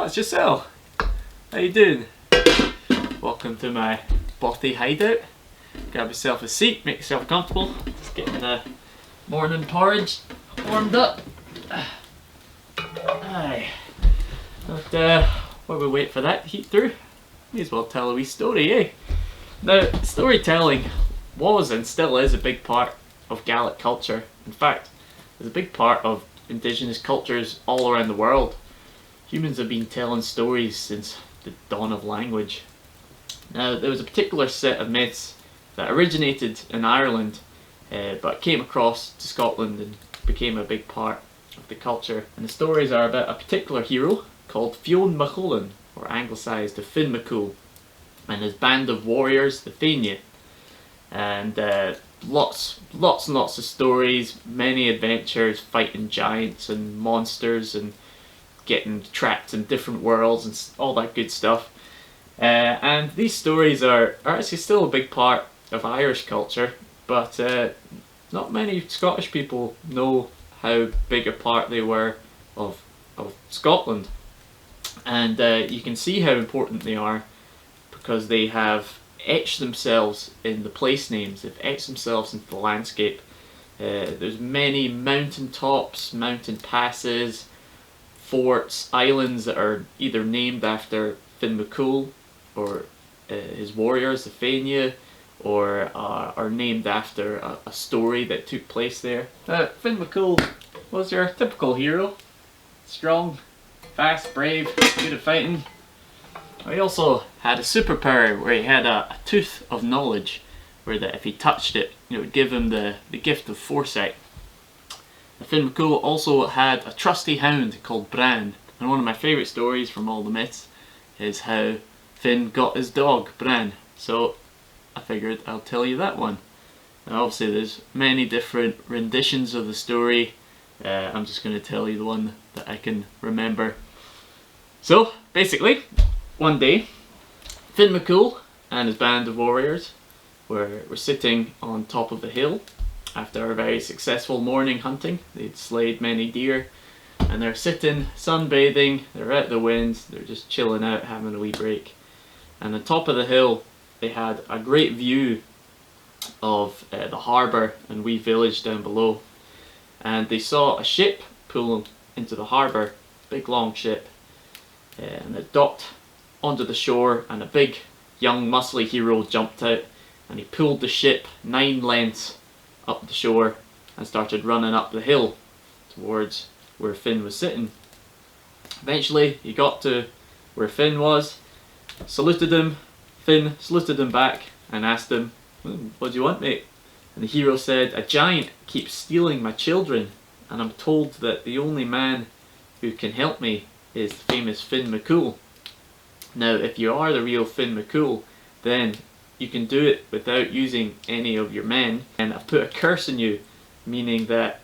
it's yourself. How you doing? Welcome to my bothy hideout. Grab yourself a seat, make yourself comfortable. Just getting the morning porridge warmed up. Aye. But while we wait for that to heat through, may as well tell a wee story, eh? Now, storytelling was and still is a big part of Gaelic culture. In fact, it's a big part of indigenous cultures all around the world. Humans have been telling stories since the dawn of language. Now, there was a particular set of myths that originated in Ireland, but came across to Scotland and became a big part of the culture. And the stories are about a particular hero called Finn MacCoul, or anglicised to Finn MacCoul, and his band of warriors, the Fianna. And lots and lots of stories, many adventures, fighting giants and monsters and getting trapped in different worlds and all that good stuff. And these stories are actually still a big part of Irish culture, but not many Scottish people know how big a part they were of Scotland. And you can see how important they are because they have etched themselves in the place names, they've etched themselves into the landscape. There's many mountain tops, mountain passes, forts, islands that are either named after Finn MacCoul or his warriors, the Fianna, or are named after a story that took place there. Finn MacCoul was your typical hero. Strong, fast, brave, good at fighting. He also had a superpower where he had a tooth of knowledge, where that if he touched it, it would give him the gift of foresight. Finn MacCoul also had a trusty hound called Bran, and one of my favourite stories from all the myths is how Finn got his dog, Bran. So I figured I'll tell you that one. Now obviously there's many different renditions of the story. I'm just going to tell you the one that I can remember. So basically, one day Finn MacCoul and his band of warriors were sitting on top of a hill after a very successful morning hunting. They'd slayed many deer and they're sitting sunbathing, they're out the wind, they're just chilling out, having a wee break. And on top of the hill they had a great view of the harbour and wee village down below. And they saw a ship pull into the harbour, big long ship, and it docked onto the shore, and a big young muscly hero jumped out and he pulled the ship 9 lengths up the shore and started running up the hill towards where Finn was sitting. Eventually he got to where Finn was, saluted him. Finn saluted him back and asked him, "What do you want, mate?" And the hero said, "A giant keeps stealing my children, and I'm told that the only man who can help me is the famous Finn MacCoul. Now, if you are the real Finn MacCoul, then you can do it without using any of your men, and I've put a curse on you, meaning that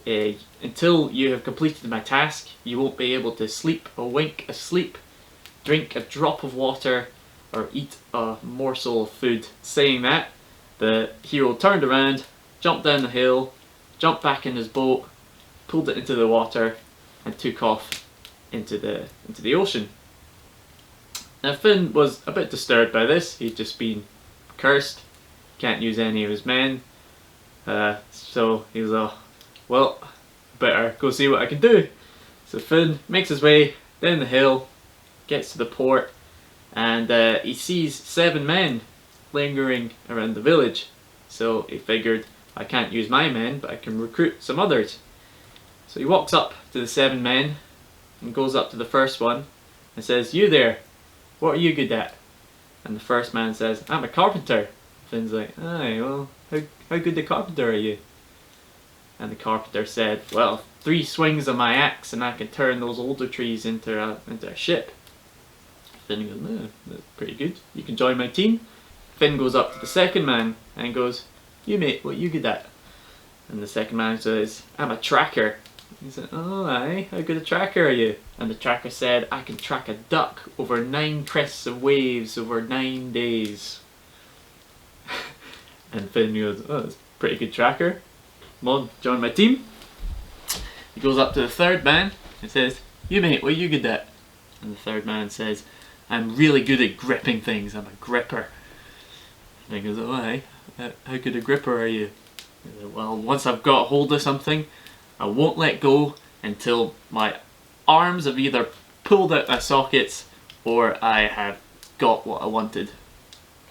until you have completed my task, you won't be able to sleep a wink of sleep, drink a drop of water, or eat a morsel of food." Saying that, the hero turned around, jumped down the hill, jumped back in his boat, pulled it into the water, and took off into the ocean. Now Finn was a bit disturbed by this. He'd just been cursed, can't use any of his men, so he was like, well, better go see what I can do. So Finn makes his way down the hill, gets to the port, and he sees 7 men lingering around the village. So he figured, I can't use my men, but I can recruit some others. So he walks up to the 7 men and goes up to the first one and says, "You there, what are you good at?" And the first man says, "I'm a carpenter." Finn's like, "Aye, well, how good a carpenter are you?" And the carpenter said, "Well, 3 swings of my axe and I can turn those older trees into a ship." Finn goes, "No, that's pretty good. You can join my team." Finn goes up to the second man and goes, "You mate, what are you good at?" And the second man says, "I'm a tracker." He said, "Oh aye, how good a tracker are you?" And the tracker said, "I can track a duck over 9 crests of waves over 9 days." And Finn goes, "Oh, that's a pretty good tracker. Come on, join my team." He goes up to the third man and says, "You mate, what are you good at?" And the third man says, I'm really good at gripping things, I'm a gripper. And he goes, oh hey, how good a gripper are you? Well, once I've got hold of something, I won't let go until my arms have either pulled out my sockets or I have got what I wanted.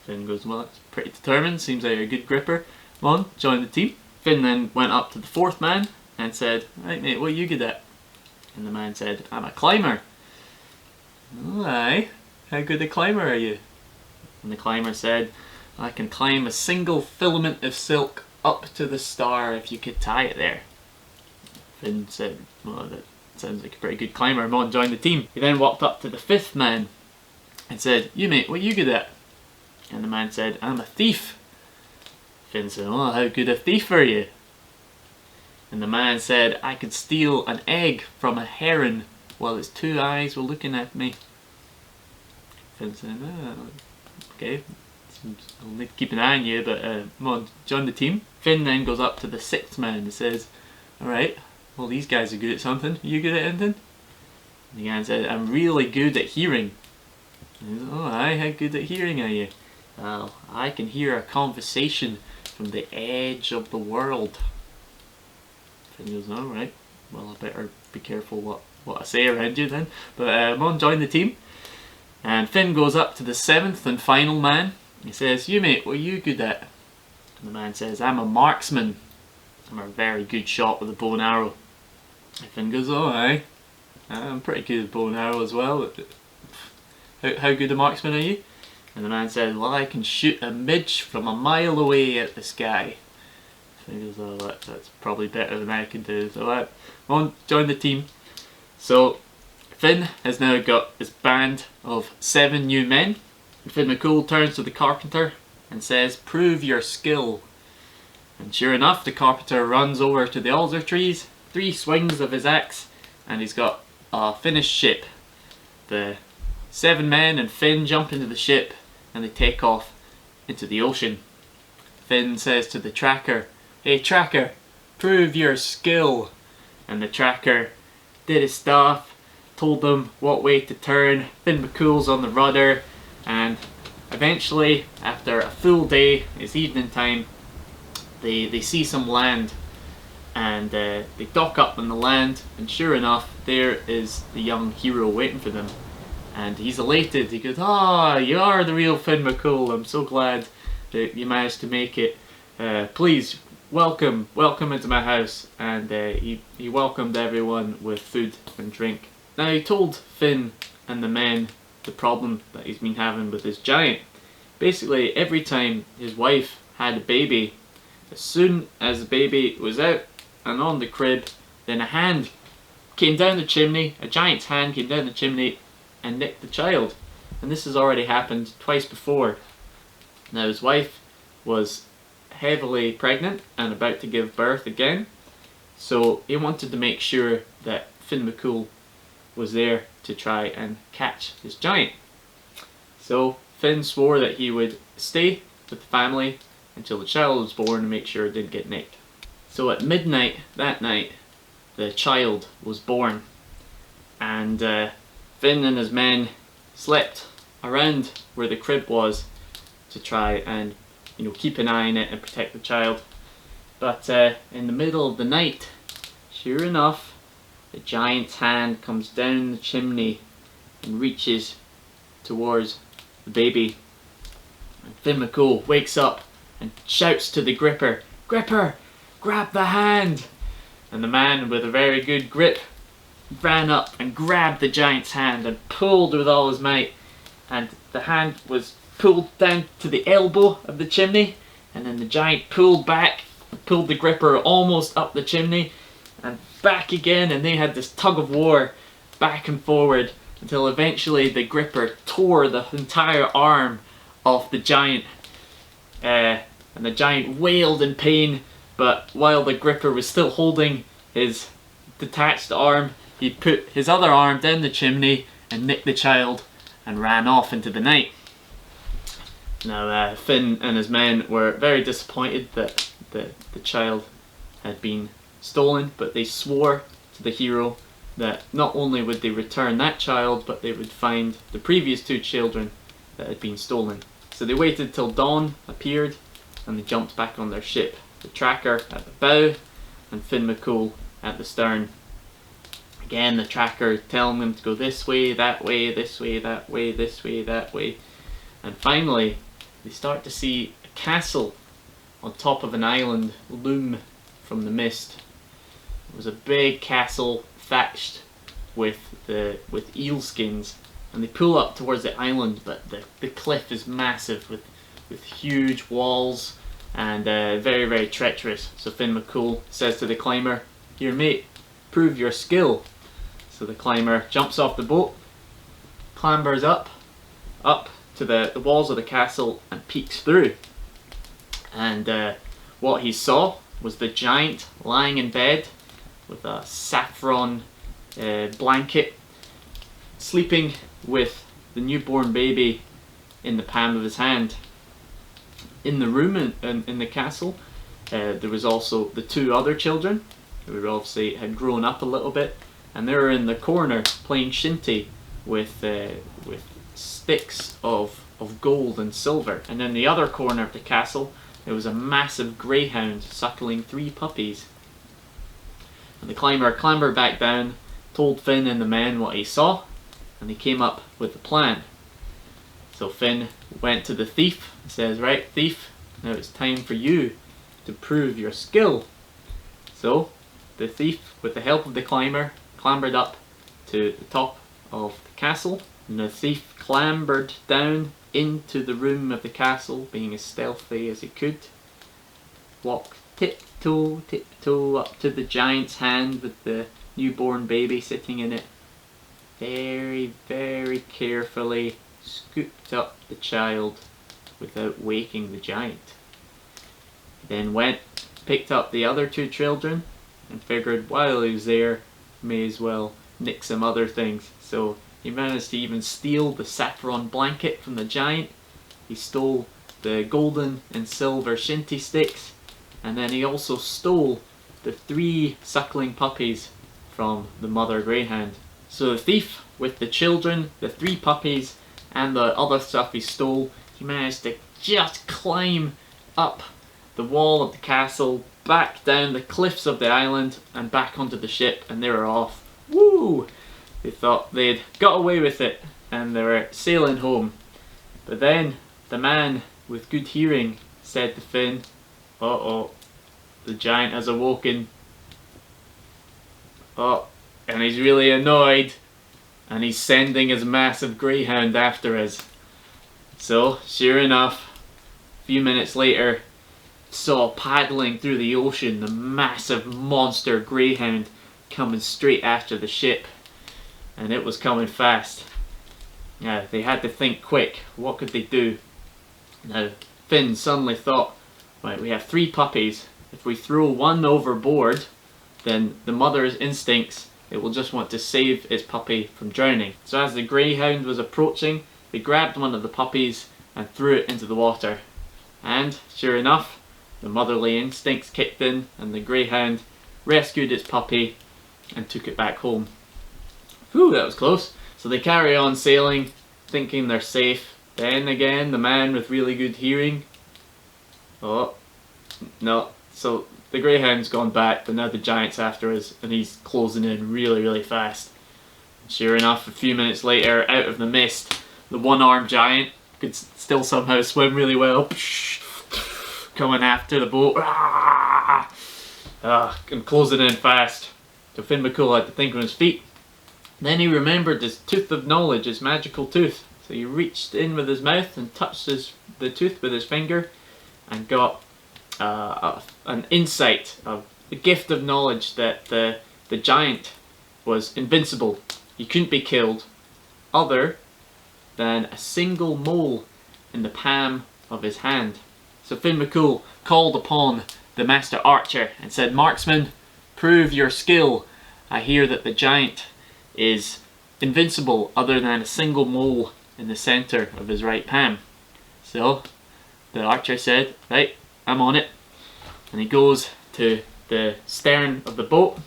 Finn goes, well, that's pretty determined, seems like you're a good gripper. Come on, join the team. Finn then went up to the fourth man and said, right mate, what are you good at? And the man said, I'm a climber. Oh, aye, how good a climber are you? And the climber said, I can climb a single filament of silk up to the star if you could tie it there. Finn said, well, that sounds like a pretty good climber, come on, join the team. He then walked up to the fifth man and said, you mate, what are you good at? And the man said, I'm a thief. Finn said, oh, how good a thief are you? And the man said, I could steal an egg from a heron while its two eyes were looking at me. Finn said, oh, okay, I'll need to keep an eye on you, but come on, join the team. Finn then goes up to the sixth man and says, alright, well these guys are good at something, are you good at anything? And the guy said, I'm really good at hearing. And he said, oh aye, how good at hearing are you? Well, I can hear a conversation from the edge of the world. Finn goes, alright, well I better be careful what I say around you then. But come on, join the team. And Finn goes up to the seventh and final man. He says, you mate, what are you good at? And the man says, I'm a marksman. I'm a very good shot with a bow and arrow. And Finn goes, oh aye, I'm pretty good at bow and arrow as well. How good a marksman are you? And the man said, well I can shoot a midge from a mile away at the sky. So he goes, oh that's probably better than I can do. So come on, join the team. So Finn has now got his band of 7 new men. And Finn MacCoul turns to the carpenter and says, prove your skill. And sure enough, the carpenter runs over to the alder trees, 3 swings of his axe, and he's got a finished ship. The 7 men and Finn jump into the ship and they take off into the ocean. Finn says to the tracker, hey tracker, prove your skill. And the tracker did his stuff, told them what way to turn. Finn MacCoul's on the rudder, and eventually, after a full day, it's evening time, they see some land, and they dock up on the land, and sure enough, there is the young hero waiting for them. And he's elated. He goes, ah, you are the real Finn MacCoul. I'm so glad that you managed to make it. Please, welcome into my house. And he welcomed everyone with food and drink. Now he told Finn and the men the problem that he's been having with his giant. Basically, every time his wife had a baby, as soon as the baby was out and on the crib, then a hand came down the chimney, a giant's hand came down the chimney and nicked the child. And this has already happened twice before. Now his wife was heavily pregnant and about to give birth again, so he wanted to make sure that Finn MacCoul was there to try and catch his giant. So Finn swore that he would stay with the family until the child was born and make sure it didn't get nicked. So at midnight that night, the child was born, and Finn and his men slept around where the crib was to try and, keep an eye on it and protect the child. But in the middle of the night, sure enough, the giant's hand comes down the chimney and reaches towards the baby. And Finn MacCoul wakes up and shouts to the gripper, "Gripper, grab the hand!" And the man with a very good grip ran up and grabbed the giant's hand and pulled with all his might. And the hand was pulled down to the elbow of the chimney, and then the giant pulled back, pulled the gripper almost up the chimney and back again, and they had this tug of war back and forward until eventually the gripper tore the entire arm off the giant, and the giant wailed in pain. But while the gripper was still holding his detached arm, he put his other arm down the chimney and nicked the child and ran off into the night. Now Finn and his men were very disappointed that the child had been stolen, but they swore to the hero that not only would they return that child, but they would find the previous 2 children that had been stolen. So they waited till dawn appeared and they jumped back on their ship. The tracker at the bow and Finn MacCoul at the stern. Again, the tracker telling them to go this way, that way, this way, that way, this way, that way. And finally, they start to see a castle on top of an island loom from the mist. It was a big castle thatched with eel skins, and they pull up towards the island, but the cliff is massive with huge walls and very, very treacherous. So Finn MacCoul says to the climber, "Here mate, prove your skill." So the climber jumps off the boat, clambers up to the walls of the castle and peeks through. And what he saw was the giant lying in bed with a saffron blanket, sleeping with the newborn baby in the palm of his hand. In the room in the castle, there was also the 2 other children, who obviously had grown up a little bit, and they were in the corner playing shinty with sticks of gold and silver. And in the other corner of the castle, there was a massive greyhound suckling 3 puppies. And the climber clambered back down, told Finn and the men what he saw, and he came up with a plan. So Finn went to the thief and says, "Right, thief, now it's time for you to prove your skill." So the thief, with the help of the climber, clambered up to the top of the castle, and the thief clambered down into the room of the castle, being as stealthy as he could. Walked tiptoe up to the giant's hand with the newborn baby sitting in it. Very, very carefully scooped up the child without waking the giant. Then went, picked up the other 2 children, and figured while he was there, may as well nick some other things. So he managed to even steal the saffron blanket from the giant. He stole the golden and silver shinty sticks, and then he also stole the 3 suckling puppies from the mother greyhound. So the thief, with the children, the 3 puppies, and the other stuff he stole, he managed to just climb up the wall of the castle, back down the cliffs of the island, and back onto the ship, and they were off. Woo! They thought they'd got away with it, and they were sailing home. But then the man with good hearing said to Finn, "Uh-oh, the giant has awoken. Oh, and he's really annoyed, and he's sending his massive greyhound after us." So, sure enough, a few minutes later, saw paddling through the ocean the massive monster greyhound coming straight after the ship, and it was coming fast. Now, they had to think quick. What could they do? Now, Finn suddenly thought, right, we have 3 puppies. If we throw one overboard, then the mother's instincts, it will just want to save its puppy from drowning. So as the greyhound was approaching, they grabbed one of the puppies and threw it into the water. And sure enough, the motherly instincts kicked in, and the greyhound rescued its puppy and took it back home. Whew, that was close. So they carry on sailing, thinking they're safe. Then again, the man with really good hearing. Oh, no. So the greyhound's gone back, but now the giant's after us, and he's closing in really, really fast. Sure enough, a few minutes later, out of the mist, the one-armed giant could still somehow swim really well, coming after the boat, and closing in fast. So Finn MacCoul had to think on his feet. Then he remembered his tooth of knowledge, his magical tooth. So he reached in with his mouth and touched the tooth with his finger, and got an insight, the gift of knowledge that the giant was invincible. He couldn't be killed other than a single mole in the palm of his hand. So Finn MacCoul called upon the master archer and said, "Marksman, prove your skill. I hear that the giant is invincible other than a single mole in the center of his right palm." So the archer said, "Right, I'm on it." And he goes to the stern of the boat,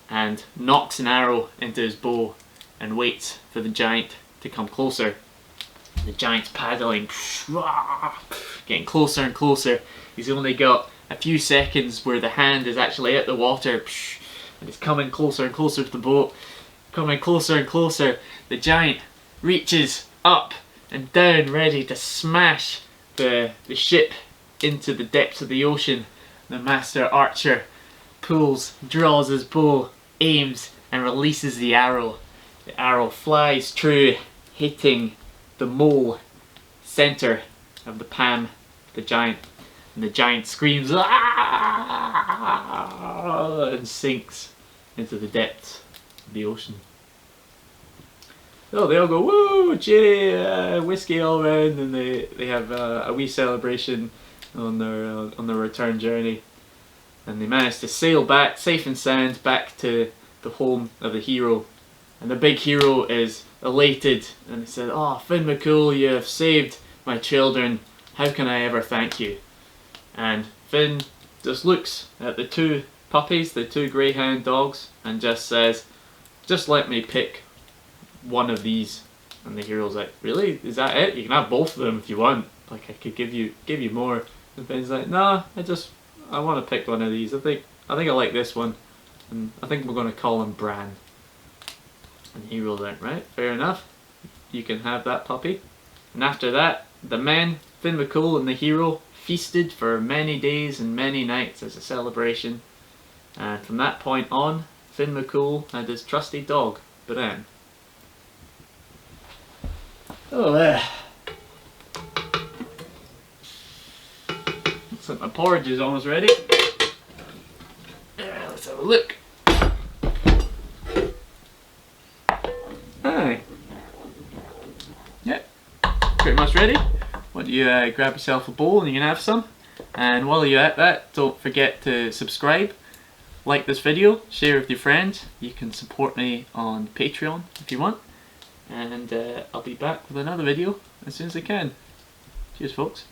and knocks an arrow into his bow and waits for the giant to come closer. The giant's paddling, getting closer and closer. He's only got a few seconds where the hand is actually at the water, and it's coming closer and closer to the boat. Coming closer and closer. The giant reaches up and down, ready to smash the ship into the depths of the ocean. The master archer draws his bow, aims, and releases the arrow. The arrow flies true, hitting the mole center of the palm, the giant, and the giant screams "Ah!" and sinks into the depths of the ocean. So they all go woo, cheery, whiskey all around, and they have a wee celebration on their return journey, and they manage to sail back safe and sound back to the home of the hero. And the big hero is elated, and he said, "Oh, Finn MacCoul, you have saved my children. How can I ever thank you?" And Finn just looks at the two puppies, the two greyhound dogs, and just says, "Just let me pick one of these." And the hero's like, "Really? Is that it? You can have both of them if you want. Like, I could give you more." And Finn's like, "Nah, I want to pick one of these. I think I like this one, and I think we're going to call him Bran." And the hero's like, "Right, fair enough. You can have that puppy." And after that, the men, Finn MacCoul and the hero, feasted for many days and many nights as a celebration. And from that point on, Finn MacCoul and his trusty dog, Bran. Oh, looks like my porridge is almost ready. Let's have a look. Aye. Yep, pretty much ready. Why don't you grab yourself a bowl and you can have some. And while you're at that, don't forget to subscribe, like this video, share with your friends. You can support me on Patreon if you want. And I'll be back with another video as soon as I can. Cheers, folks.